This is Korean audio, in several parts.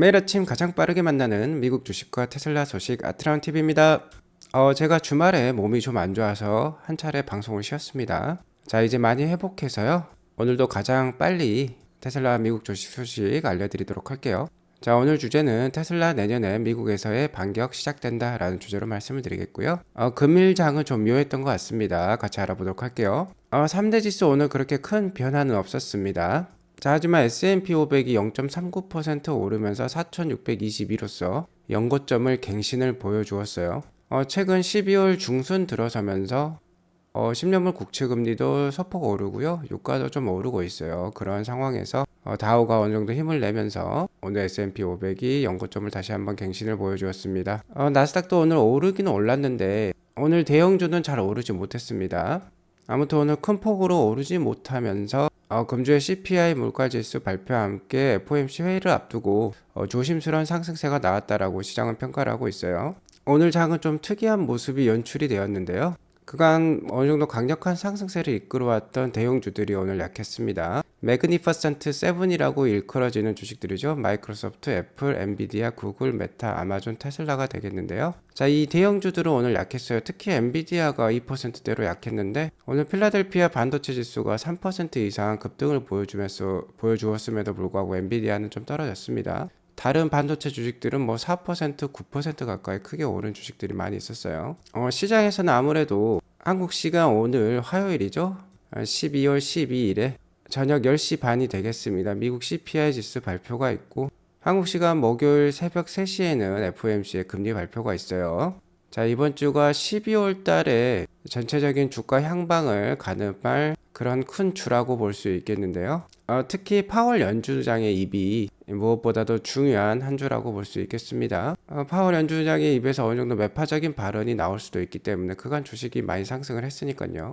매일 아침 가장 빠르게 만나는 미국 주식과 테슬라 소식 아트라운 TV입니다. 제가 주말에 몸이 좀 안 좋아서 한 차례 방송을 쉬었습니다. 자, 이제 많이 회복해서요. 오늘도 가장 빨리 테슬라 미국 주식 소식 알려드리도록 할게요. 자, 오늘 주제는 테슬라 내년에 미국에서의 반격 시작된다라는 주제로 말씀을 드리겠고요. 금일장은 좀 묘했던 것 같습니다. 같이 알아보도록 할게요. 3대 지수 오늘 그렇게 큰 변화는 없었습니다. 자, 하지만 S&P 500이 0.39% 오르면서 4,622로서 연고점을 갱신을 보여주었어요. 최근 12월 중순 들어서면서 10년물 국채금리도 소폭 오르고요. 유가도 좀 오르고 있어요. 그런 상황에서 다우가 어느 정도 힘을 내면서 오늘 S&P 500이 연고점을 다시 한번 갱신을 보여주었습니다. 나스닥도 오늘 오르기는 올랐는데 오늘 대형주는 잘 오르지 못했습니다. 아무튼 오늘 큰 폭으로 오르지 못하면서 금주의 CPI 물가지수 발표와 함께 FOMC 회의를 앞두고 조심스러운 상승세가 나왔다라고 시장은 평가를 하고 있어요. 오늘 장은 좀 특이한 모습이 연출이 되었는데요. 그간 어느 정도 강력한 상승세를 이끌어왔던 대형주들이 오늘 약했습니다. 매그니퍼센트 7이라고 일컬어지는 주식들이죠. 마이크로소프트, 애플, 엔비디아, 구글, 메타, 아마존, 테슬라가 되겠는데요. 자, 이 대형주들은 오늘 약했어요. 특히 엔비디아가 2%대로 약했는데 오늘 필라델피아 반도체 지수가 3% 이상 급등을 보여주었음에도 불구하고 엔비디아는 좀 떨어졌습니다. 다른 반도체 주식들은 뭐 4%, 9% 가까이 크게 오른 주식들이 많이 있었어요. 시장에서는 아무래도 한국 시간 오늘 화요일이죠. 12월 12일에 저녁 10시 반이 되겠습니다. 미국 CPI 지수 발표가 있고 한국 시간 목요일 새벽 3시에는 FOMC의 금리 발표가 있어요. 자, 이번 주가 12월 달에 전체적인 주가 향방을 가늠할 그런 큰 주라고 볼 수 있겠는데요. 특히 파월 연준장의 입이 무엇보다도 중요한 한 주라고 볼 수 있겠습니다. 파월 연준장의 입에서 어느 정도 매파적인 발언이 나올 수도 있기 때문에 그간 주식이 많이 상승을 했으니까요.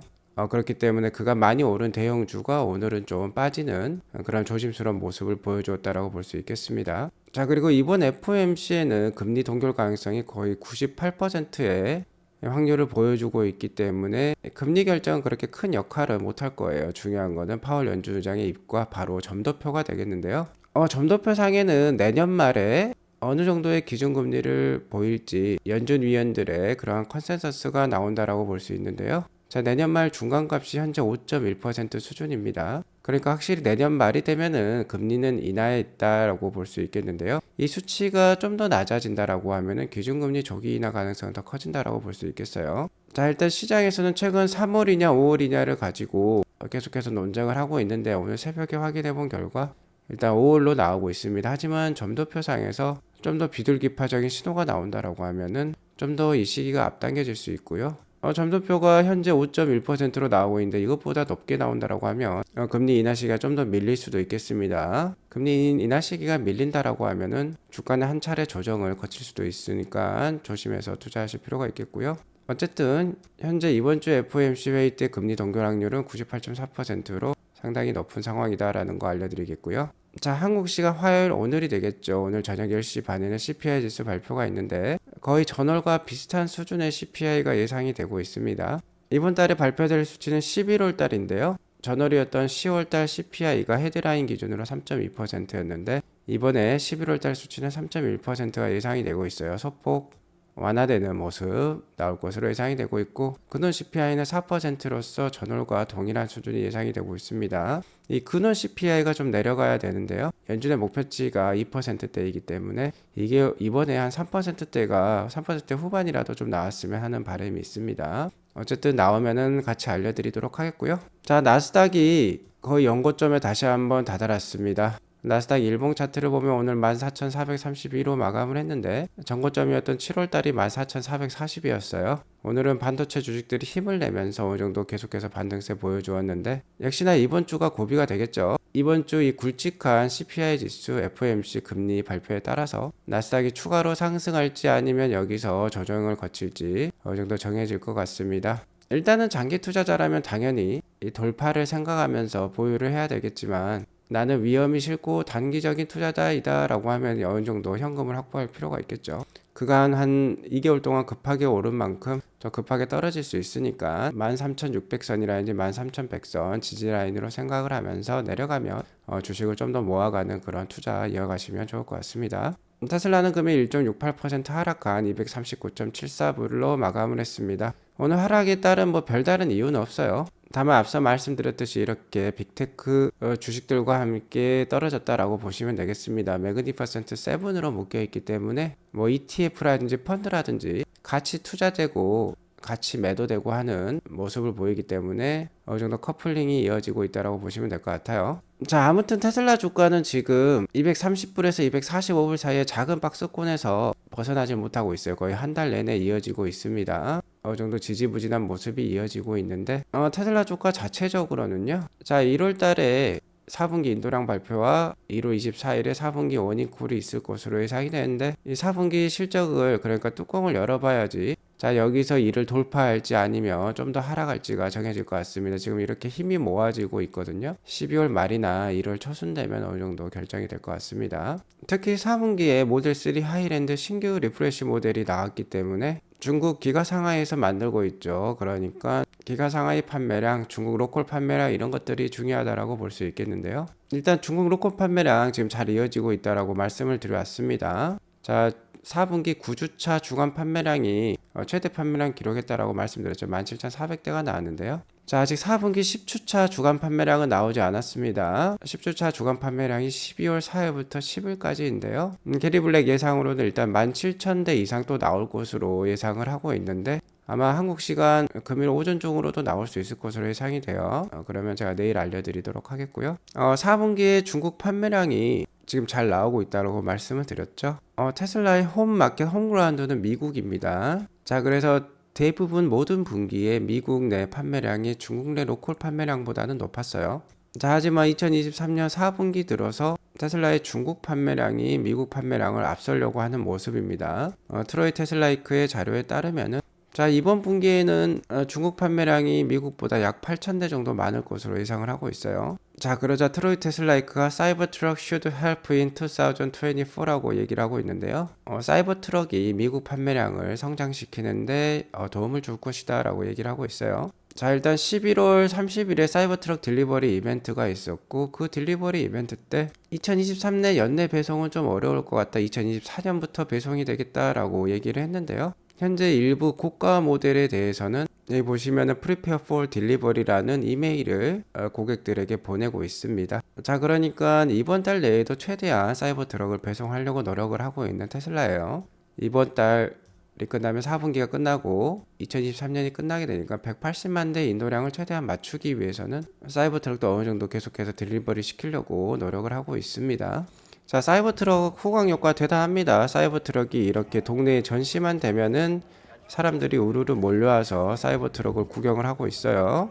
그렇기 때문에 그간 많이 오른 대형주가 오늘은 좀 빠지는 그런 조심스러운 모습을 보여주었다라고 볼 수 있겠습니다. 자, 그리고 이번 FOMC에는 금리 동결 가능성이 거의 98%의 확률을 보여주고 있기 때문에 금리 결정은 그렇게 큰 역할을 못할 거예요. 중요한 거는 파월 연준의장의 입과 바로 점도표가 되겠는데요. 점도표 상에는 내년 말에 어느 정도의 기준금리를 보일지 연준 위원들의 그러한 컨센서스가 나온다라고 볼 수 있는데요. 자, 내년 말 중간값이 현재 5.1% 수준입니다. 그러니까 확실히 내년 말이 되면은 금리는 인하에 있다라고 볼 수 있겠는데요. 이 수치가 좀 더 낮아진다라고 하면은 기준금리 조기 인하 가능성이 더 커진다라고 볼 수 있겠어요. 자, 일단 시장에서는 최근 3월이냐 5월이냐를 가지고 계속해서 논쟁을 하고 있는데 오늘 새벽에 확인해 본 결과 일단 5월로 나오고 있습니다. 하지만 점도표상에서 좀 더 비둘기파적인 신호가 나온다라고 하면은 좀 더 이 시기가 앞당겨질 수 있고요. 점도표가 현재 5.1%로 나오고 있는데 이것보다 높게 나온다라고 하면 금리 인하 시기가 좀 더 밀릴 수도 있겠습니다. 금리 인하 시기가 밀린다라고 하면은 주가는 한 차례 조정을 거칠 수도 있으니까 조심해서 투자하실 필요가 있겠고요. 어쨌든 현재 이번 주 FOMC 회의 때 금리 동결 확률은 98.4%로 상당히 높은 상황이다라는 거 알려드리겠고요. 자, 한국 시간 화요일 오늘이 되겠죠. 오늘 저녁 10시 반에는 CPI 지수 발표가 있는데 거의 전월과 비슷한 수준의 CPI가 예상이 되고 있습니다. 이번 달에 발표될 수치는 11월 달인데요. 전월이었던 10월 달 CPI가 헤드라인 기준으로 3.2%였는데 이번에 11월 달 수치는 3.1%가 예상이 되고 있어요. 소폭 완화되는 모습 나올 것으로 예상이 되고 있고 근원 CPI는 4%로서 전월과 동일한 수준이 예상이 되고 있습니다. 이 근원 CPI가 좀 내려가야 되는데요. 연준의 목표치가 2%대이기 때문에 이게 이번에 한 3%대가 3% 후반이라도 좀 나왔으면 하는 바람이 있습니다. 어쨌든 나오면은 같이 알려드리도록 하겠고요. 자, 나스닥이 거의 연고점에 다시 한번 다다랐습니다. 나스닥 일봉 차트를 보면 오늘 14,432로 마감을 했는데 전고점이었던 7월달이 14,440이었어요. 오늘은 반도체 주식들이 힘을 내면서 어느 정도 계속해서 반등세 보여주었는데 역시나 이번 주가 고비가 되겠죠. 이번 주 이 굵직한 CPI 지수, FOMC 금리 발표에 따라서 나스닥이 추가로 상승할지 아니면 여기서 조정을 거칠지 어느 정도 정해질 것 같습니다. 일단은 장기 투자자라면 당연히 이 돌파를 생각하면서 보유를 해야 되겠지만 나는 위험이 싫고 단기적인 투자자이다 라고 하면 어느 정도 현금을 확보할 필요가 있겠죠. 그간 한 2개월 동안 급하게 오른 만큼 더 급하게 떨어질 수 있으니까 13,600선이라든지 13,100선 지지라인으로 생각을 하면서 내려가면 주식을 좀 더 모아가는 그런 투자 이어가시면 좋을 것 같습니다. 테슬라는 금일 1.68% 하락한 239.74불로 마감을 했습니다. 오늘 하락에 따른 별다른 이유는 없어요. 다만 앞서 말씀드렸듯이 이렇게 빅테크 주식들과 함께 떨어졌다라고 보시면 되겠습니다. 매그니퍼센트 7으로 묶여있기 때문에 ETF라든지 펀드라든지 같이 투자되고 같이 매도되고 하는 모습을 보이기 때문에 어느 정도 커플링이 이어지고 있다고 보시면 될 것 같아요. 자, 아무튼 테슬라 주가는 지금 230불에서 245불 사이에 작은 박스권에서 벗어나지 못하고 있어요. 거의 한 달 내내 이어지고 있습니다. 어느 정도 지지부진한 모습이 이어지고 있는데 테슬라 주가 자체적으로는요. 자, 1월 달에 4분기 인도량 발표와 1월 24일에 4분기 워닝콜이 있을 것으로 예상이 되는데 이 4분기 실적을 그러니까 뚜껑을 열어봐야지 자 여기서 이를 돌파할지 아니면 좀 더 하락할지가 정해질 것 같습니다. 지금 이렇게 힘이 모아지고 있거든요. 12월 말이나 1월 초순 되면 어느 정도 결정이 될 것 같습니다. 특히 4분기에 모델 3 하이랜드 신규 리프레시 모델이 나왔기 때문에 중국 기가 상하이에서 만들고 있죠. 그러니까 기가 상하이 판매량, 중국 로컬 판매량 이런 것들이 중요하다라고 볼 수 있겠는데요. 일단 중국 로컬 판매량 지금 잘 이어지고 있다라고 말씀을 드려왔습니다. 자, 4분기 9주차 주간 판매량이 최대 판매량 기록했다라고 말씀드렸죠. 17,400대가 나왔는데요. 자, 아직 4분기 10주차 주간 판매량은 나오지 않았습니다. 10주차 주간 판매량이 12월 4일부터 10일까지인데요. 게리블랙 예상으로는 일단 17,000대 이상 또 나올 것으로 예상을 하고 있는데 아마 한국 시간 금일 오전 중으로도 나올 수 있을 것으로 예상이 돼요. 그러면 제가 내일 알려드리도록 하겠고요. 4분기에 중국 판매량이 지금 잘 나오고 있다고 말씀을 드렸죠. 테슬라의 홈 마켓 홈그라운드는 미국입니다. 자, 그래서 대부분 모든 분기에 미국 내 판매량이 중국 내 로컬 판매량보다는 높았어요. 자, 하지만 2023년 4분기 들어서 테슬라의 중국 판매량이 미국 판매량을 앞서려고 하는 모습입니다. 트로이 테슬라이크의 자료에 따르면은 자, 이번 분기에는 중국 판매량이 미국보다 약 8,000대 정도 많을 것으로 예상을 하고 있어요. 자, 그러자 트로이 테슬라이크가 사이버트럭 should help in 2024라고 얘기를 하고 있는데요. 사이버트럭이 미국 판매량을 성장시키는데 도움을 줄 것이다 라고 얘기를 하고 있어요. 자, 일단 11월 30일에 사이버트럭 딜리버리 이벤트가 있었고 그 딜리버리 이벤트 때 2023년 연내 배송은 좀 어려울 것 같다. 2024년부터 배송이 되겠다라고 얘기를 했는데요. 현재 일부 고가 모델에 대해서는 여기 보시면은 Prepare for Delivery라는 이메일을 고객들에게 보내고 있습니다. 자, 그러니까 이번 달 내에도 최대한 사이버 트럭을 배송하려고 노력을 하고 있는 테슬라예요. 이번 달이 끝나면 4분기가 끝나고 2023년이 끝나게 되니까 180만 대 인도량을 최대한 맞추기 위해서는 사이버 트럭도 어느 정도 계속해서 딜리버리 시키려고 노력을 하고 있습니다. 자, 사이버트럭 후광 효과 대단합니다. 사이버트럭이 이렇게 동네에 전시만 되면은 사람들이 우르르 몰려와서 사이버트럭을 구경을 하고 있어요.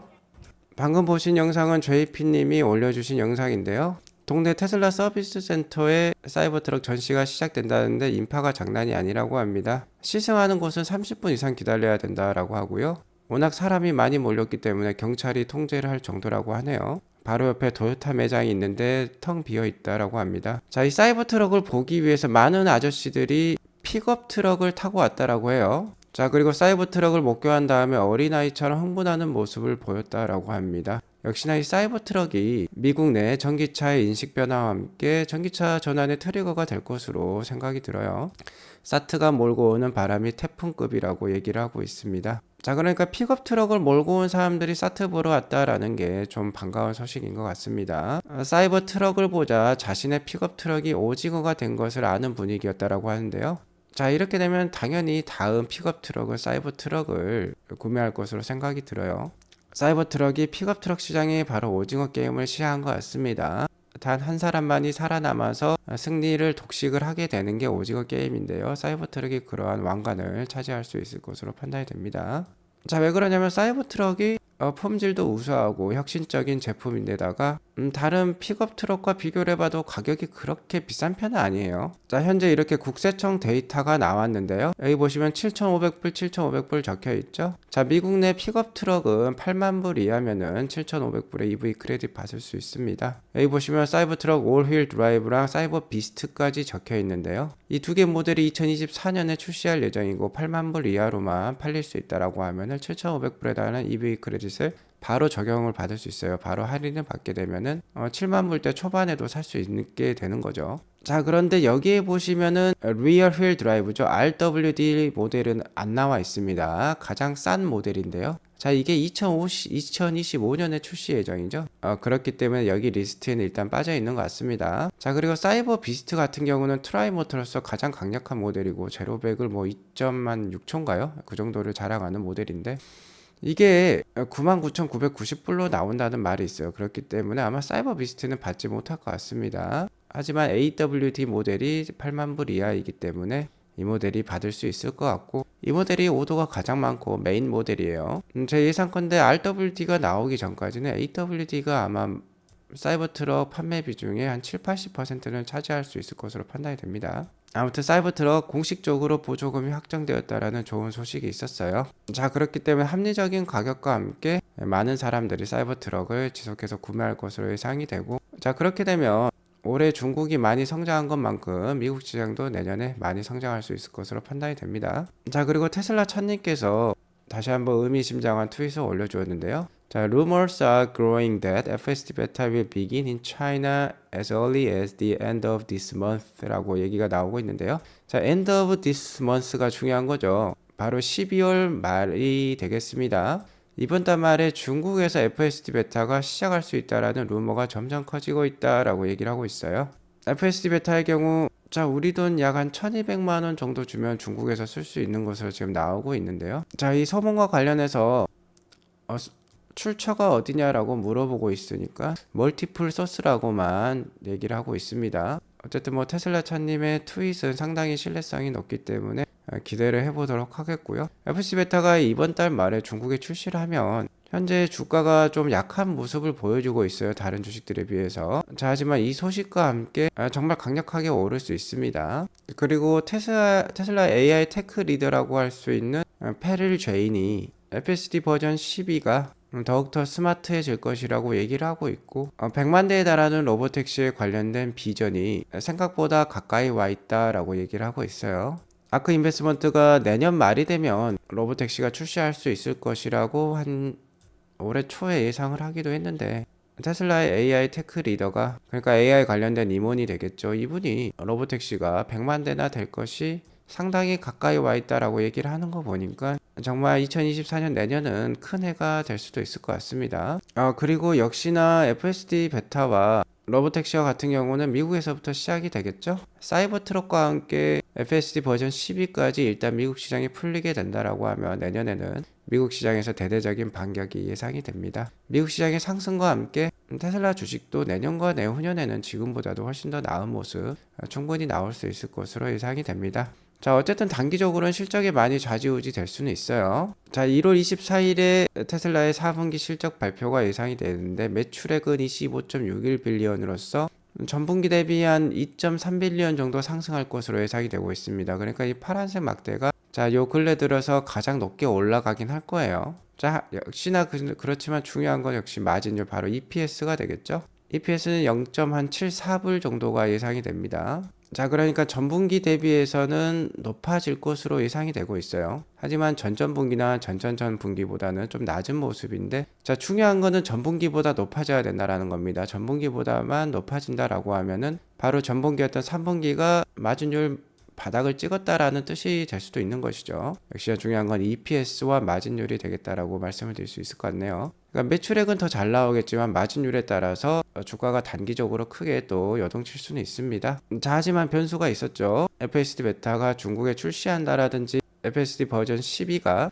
방금 보신 영상은 JP님이 올려주신 영상인데요. 동네 테슬라 서비스 센터에 사이버트럭 전시가 시작된다는데 인파가 장난이 아니라고 합니다. 시승하는 곳은 30분 이상 기다려야 된다라고 하고요. 워낙 사람이 많이 몰렸기 때문에 경찰이 통제를 할 정도라고 하네요. 바로 옆에 도요타 매장이 있는데 텅 비어 있다라고 합니다. 자, 이 사이버 트럭을 보기 위해서 많은 아저씨들이 픽업 트럭을 타고 왔다라고 해요. 자, 그리고 사이버 트럭을 목격한 다음에 어린아이처럼 흥분하는 모습을 보였다라고 합니다. 역시나 이 사이버 트럭이 미국 내 전기차의 인식 변화와 함께 전기차 전환의 트리거가 될 것으로 생각이 들어요. 사트가 몰고 오는 바람이 태풍급이라고 얘기를 하고 있습니다. 자, 그러니까 픽업 트럭을 몰고 온 사람들이 사트 보러 왔다라는 게 좀 반가운 소식인 것 같습니다. 사이버 트럭을 보자 자신의 픽업 트럭이 오징어가 된 것을 아는 분위기였다라고 하는데요. 자, 이렇게 되면 당연히 다음 픽업 트럭은 사이버 트럭을 구매할 것으로 생각이 들어요. 사이버 트럭이 픽업 트럭 시장에 바로 오징어 게임을 시작한 것 같습니다. 단 한 사람만이 살아남아서 승리를 독식을 하게 되는 게 오징어 게임인데요. 사이버 트럭이 그러한 왕관을 차지할 수 있을 것으로 판단이 됩니다. 자, 왜 그러냐면 사이버 트럭이 폼질도 우수하고 혁신적인 제품인데다가 다른 픽업 트럭과 비교를 해봐도 가격이 그렇게 비싼 편은 아니에요. 자, 현재 이렇게 국세청 데이터가 나왔는데요. 여기 보시면 7,500불 적혀 있죠. 자, 미국 내 픽업 트럭은 8만 불 이하면은 7,500불의 EV 크레딧 받을 수 있습니다. 여기 보시면 사이버 트럭 올휠 드라이브랑 사이버 비스트까지 적혀 있는데요. 이 두 개 모델이 2024년에 출시할 예정이고 8만 불 이하로만 팔릴 수 있다라고 하면은 7,500불에 달하는 EV 크레딧을 바로 적용을 받을 수 있어요. 바로 할인을 받게 되면은 7만 불대 초반에도 살 수 있게 되는 거죠. 자, 그런데 여기에 보시면은 리얼 휠 드라이브죠. RWD 모델은 안 나와 있습니다. 가장 싼 모델인데요. 자, 이게 2025년에 출시 예정이죠. 그렇기 때문에 여기 리스트에는 일단 빠져 있는 것 같습니다. 자, 그리고 사이버 비스트 같은 경우는 트라이모터로서 가장 강력한 모델이고 제로백을 뭐 2.6초인가요? 그 정도를 자랑하는 모델인데 이게 99,990불로 나온다는 말이 있어요. 그렇기 때문에 아마 사이버 비스트는 받지 못할 것 같습니다. 하지만 AWD 모델이 8만 불 이하이기 때문에 이 모델이 받을 수 있을 것 같고 이 모델이 오도가 가장 많고 메인 모델이에요. 제 예상컨대 RWD가 나오기 전까지는 AWD가 아마 사이버 트럭 판매 비중의 한 7-80%는 차지할 수 있을 것으로 판단이 됩니다. 아무튼 사이버 트럭 공식적으로 보조금이 확정되었다라는 좋은 소식이 있었어요. 자, 그렇기 때문에 합리적인 가격과 함께 많은 사람들이 사이버 트럭을 지속해서 구매할 것으로 예상이 되고, 자, 그렇게 되면 올해 중국이 많이 성장한 것만큼 미국 시장도 내년에 많이 성장할 수 있을 것으로 판단이 됩니다. 자, 그리고 테슬라 찬님께서 다시 한번 의미심장한 트윗을 올려주었는데요. 자, rumors are growing that FSD beta will begin in China as early as the end of this month라고 얘기가 나오고 있는데요. 자, end of this month가 중요한 거죠. 바로 12월 말이 되겠습니다. 이번 달 말에 중국에서 FSD 베타가 시작할 수 있다라는 루머가 점점 커지고 있다라고 얘기를 하고 있어요. FSD 베타의 경우 자, 우리 돈 약 한 1200만 원 정도 주면 중국에서 쓸 수 있는 것으로 지금 나오고 있는데요. 자, 이 소문과 관련해서 출처가 어디냐라고 물어보고 있으니까 멀티플 소스라고만 얘기를 하고 있습니다. 어쨌든 뭐 테슬라 차님의 트윗은 상당히 신뢰성이 높기 때문에 기대를 해보도록 하겠고요. FC 베타가 이번 달 말에 중국에 출시를 하면 현재 주가가 좀 약한 모습을 보여주고 있어요. 다른 주식들에 비해서. 자, 하지만 이 소식과 함께 정말 강력하게 오를 수 있습니다. 그리고 테슬라 AI 테크 리더라고 할 수 있는 페릴 제인이 FSD 버전 12가 더욱더 스마트해질 것이라고 얘기를 하고 있고 100만 대에 달하는 로보택시에 관련된 비전이 생각보다 가까이 와 있다라고 얘기를 하고 있어요. 아크 인베스먼트가 내년 말이 되면 로보택시가 출시할 수 있을 것이라고 한 올해 초에 예상을 하기도 했는데 테슬라의 AI 테크 리더가 그러니까 AI 관련된 임원이 되겠죠. 이분이 로보택시가 100만 대나 될 것이 상당히 가까이 와 있다라고 얘기를 하는 거 보니까 정말 2024년 내년은 큰 해가 될 수도 있을 것 같습니다. 그리고 역시나 FSD 베타와 로보택시와 같은 경우는 미국에서부터 시작이 되겠죠. 사이버 트럭과 함께 FSD 버전 12까지 일단 미국 시장이 풀리게 된다라고 하면 내년에는 미국 시장에서 대대적인 반격이 예상이 됩니다. 미국 시장의 상승과 함께 테슬라 주식도 내년과 내후년에는 지금보다도 훨씬 더 나은 모습 충분히 나올 수 있을 것으로 예상이 됩니다. 자, 어쨌든 단기적으로는 실적이 많이 좌지우지 될 수는 있어요. 자, 1월 24일에 테슬라의 4분기 실적 발표가 예상이 되는데 매출액은 25.61 빌리언으로서 전분기 대비 한 2.3 빌리언 정도 상승할 것으로 예상이 되고 있습니다. 그러니까 이 파란색 막대가 자, 요 근래 들어서 가장 높게 올라가긴 할 거예요. 자, 역시나 그렇지만 중요한 건 역시 마진율 바로 EPS가 되겠죠. EPS는 0.74불 정도가 예상이 됩니다. 자, 그러니까 전분기 대비해서는 높아질 것으로 예상이 되고 있어요. 하지만 전전분기나 전전전분기보다는 좀 낮은 모습인데 자, 중요한 거는 전분기보다 높아져야 된다라는 겁니다. 전분기보다만 높아진다라고 하면은 바로 전분기였던 3분기가 마진율 바닥을 찍었다라는 뜻이 될 수도 있는 것이죠. 역시나 중요한 건 EPS와 마진율이 되겠다라고 말씀을 드릴 수 있을 것 같네요. 그러니까 매출액은 더 잘 나오겠지만 마진율에 따라서 주가가 단기적으로 크게 또 여동칠 수는 있습니다. 자, 하지만 변수가 있었죠. FSD 베타가 중국에 출시한다라든지 FSD 버전 12가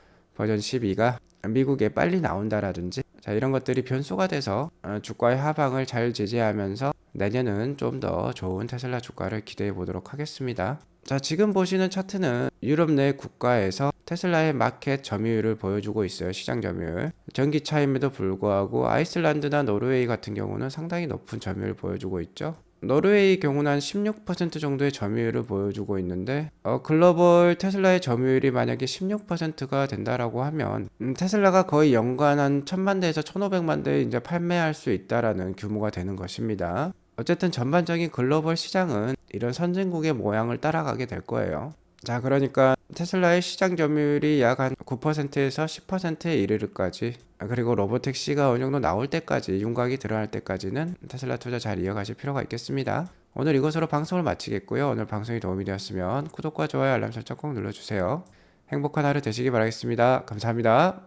미국에 빨리 나온다라든지 자, 이런 것들이 변수가 돼서 주가의 하방을 잘 제재하면서 내년은 좀 더 좋은 테슬라 주가를 기대해 보도록 하겠습니다. 자, 지금 보시는 차트는 유럽 내 국가에서 테슬라의 마켓 점유율을 보여주고 있어요. 시장 점유율. 전기차임에도 불구하고 아이슬란드나 노르웨이 같은 경우는 상당히 높은 점유율을 보여주고 있죠. 노르웨이 경우는 한 16% 정도의 점유율을 보여주고 있는데 글로벌 테슬라의 점유율이 만약에 16%가 된다라고 하면 테슬라가 거의 연간 한 1000만 대에서 1500만 대 이제 판매할 수 있다라는 규모가 되는 것입니다. 어쨌든 전반적인 글로벌 시장은 이런 선진국의 모양을 따라가게 될 거예요. 자, 그러니까 테슬라의 시장 점유율이 약 한 9%에서 10%에 이르르까지, 그리고 로보택시가 어느 정도 나올 때까지, 윤곽이 드러날 때까지는 테슬라 투자 잘 이어가실 필요가 있겠습니다. 오늘 이것으로 방송을 마치겠고요. 오늘 방송이 도움이 되었으면 구독과 좋아요, 알람 설정 꼭 눌러주세요. 행복한 하루 되시기 바라겠습니다. 감사합니다.